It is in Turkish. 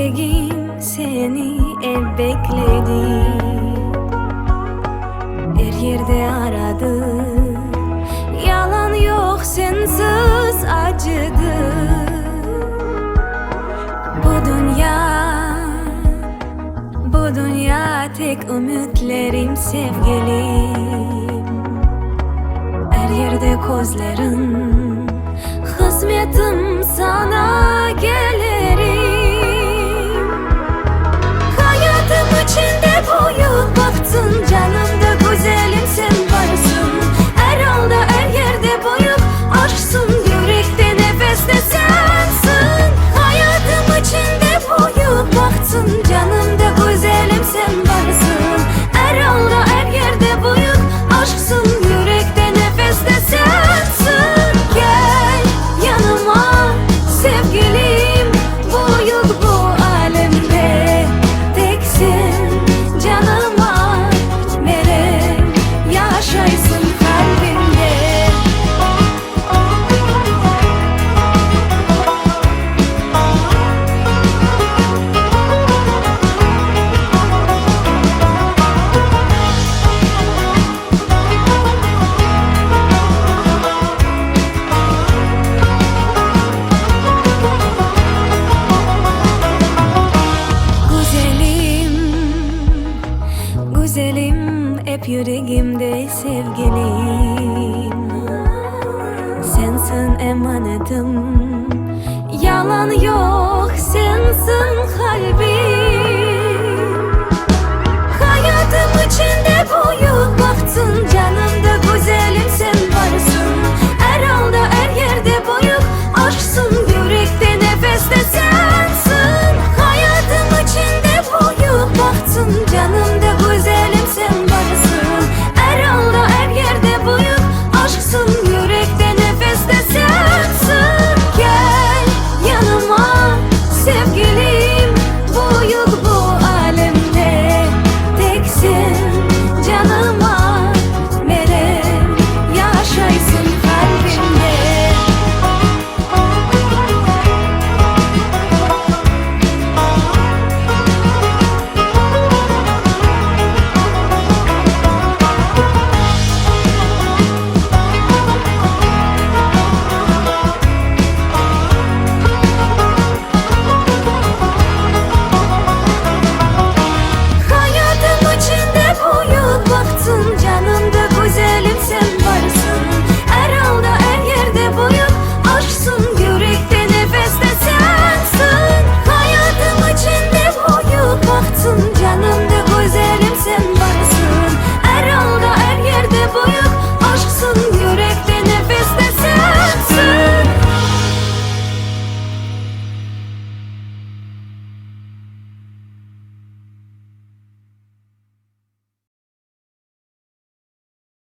Yüreğim seni hep bekledi. Her yerde aradı, yalan yok sensiz acıdı. Bu dünya tek ümitlerim sevgilim. Her yerde gözlerin, hizmetim sana gelirim. Hayatım içinde büyük baktın, canımda güzelim sen varsın. Her anda her yerde büyük aşksın, yürekte nefeste sensin. Hayatım içinde büyük baktın, canımda güzelim sen varsın. Her anda her yerde büyük aşksın, yürekte nefeste sensin. Gel yanıma sevgilim, büyük bu alemde teksin. Canıma melek yaşaysın kalbimde. Güzelim hep yüreğimde sevgilim. Sensin emanetim, yalan yok sensin kalbim. Hayatım içinde büyük baktın,